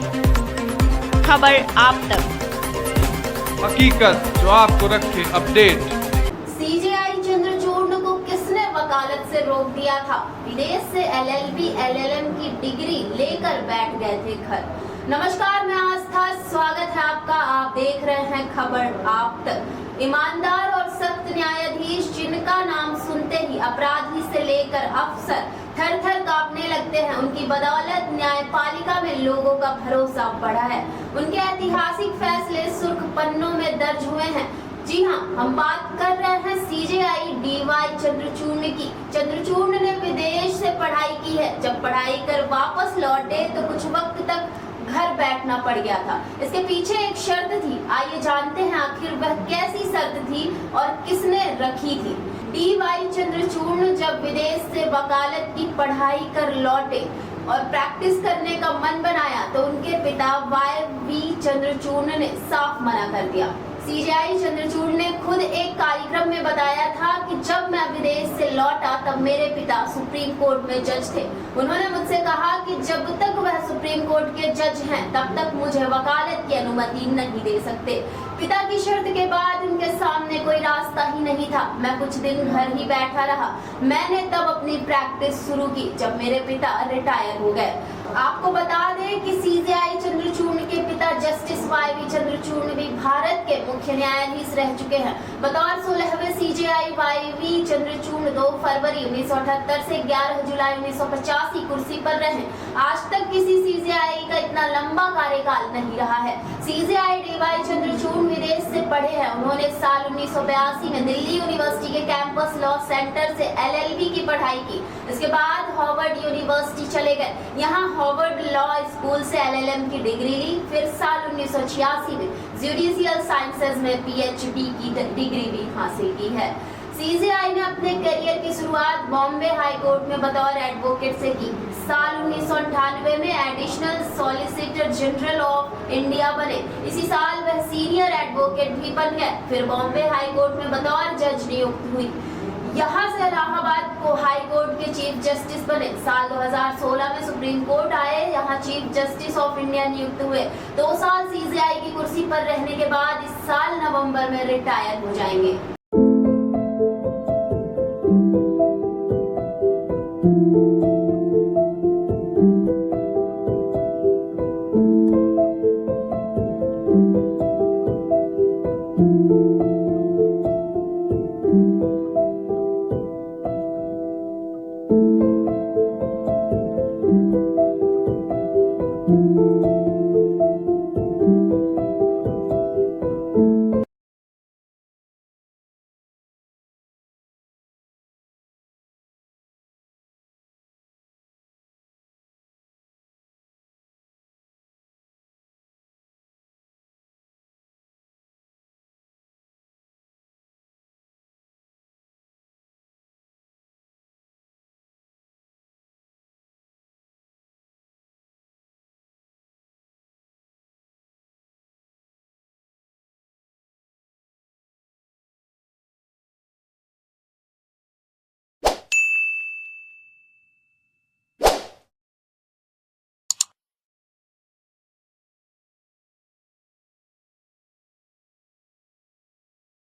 खबर आप तक, हकीकत जो आपको रखे अपडेट। सीजेआई चंद्रचूड़ को किसने वकालत से रोक दिया था? विदेश से एलएलबी एलएलएम की डिग्री लेकर बैठ गए थे घर। नमस्कार, मैं आस्था, स्वागत है आपका। आप देख रहे हैं खबर आप तक। ईमानदार और सख्त न्यायाधीश जिनका नाम सुनते ही अपराधी से लेकर अफसर थर थर कांपने लगते हैं, उनकी बदौलत न्यायपालिका में लोगों का भरोसा बढ़ा है। उनके ऐतिहासिक फैसले सुर्ख पन्नों में दर्ज हुए हैं। जी हां, हम बात कर रहे हैं सीजेआई डीवाई चंद्रचूड़ की। चंद्रचूड़ ने विदेश से पढ़ाई की है। जब पढ़ाई कर वापस लौटे तो कुछ वक्त तक घर बैठना पड़ गया था। इसके पीछे एक शर्त थी। आइए जानते हैं आखिर वह कैसी शर्त थी और किसने रखी थी। डीवाई चंद्रचूड़ जब विदेश से वकालत की पढ़ाई कर लौटे और प्रैक्टिस करने का मन बनाया तो उनके पिता वाई चंद्रचूड़ ने साफ मना कर दिया। सीजेआई चंद्रचूड़ ने खुद एक कार्यक्रम में बताया था कि जब मैं विदेश से लौटा तब मेरे पिता सुप्रीम कोर्ट में जज थे। उन्होंने मुझसे कहा कि जब तक वह सुप्रीम कोर्ट के जज हैं तब तक मुझे वकालत की अनुमति नहीं दे सकते। पिता की शर्त के बाद उनके सामने कोई रास्ता ही नहीं था। मैं कुछ दिन घर ही बैठा रहा। मैंने तब अपनी प्रैक्टिस शुरू की जब मेरे पिता रिटायर हो गए। आपको बता दें कि सीजेआई चंद्रचूड़ के पिता जस्टिस वाई चंद्रचूड़ भी भारत के मुख्य न्यायाधीश रह चुके हैं। बतौर 16वें सीजेआई वाई चंद्रचूड़ 2 फरवरी 1978 से 11 जुलाई 1985 की कुर्सी पर रहे। आज तक किसी सीजेआई का इतना लंबा कार्यकाल नहीं रहा है। सीजेआई डीवाई चंद्रचूड़ विदेश से पढ़े हैं। उन्होंने साल 1982 में दिल्ली यूनिवर्सिटी के कैंपस लॉ सेंटर से एलएलबी की पढ़ाई की। इसके बाद हार्वर्ड यूनिवर्सिटी चले गए। यहाँ हार्वर्ड लॉ स्कूल से एलएलएम की डिग्री ली। फिर साल 1986 में जुडिशियल साइंसेज में पीएचडी की डिग्री भी हासिल की है। सीजेआई ने अपने करियर की शुरुआत बॉम्बे हाई कोर्ट में बतौर एडवोकेट से की। साल 1998 में additional solicitor general of India बने। इसी साल वह सीनियर एडवोकेट भी बन गए। फिर बॉम्बे हाई कोर्ट में बतौर जज नियुक्त हुई। यहाँ से इलाहाबाद को हाई कोर्ट के चीफ जस्टिस बने। साल 2016 में सुप्रीम कोर्ट आए। यहाँ चीफ जस्टिस ऑफ इंडिया नियुक्त हुए। 2 साल सीजेआई की कुर्सी पर रहने के बाद इस साल नवंबर में रिटायर हो जाएंगे।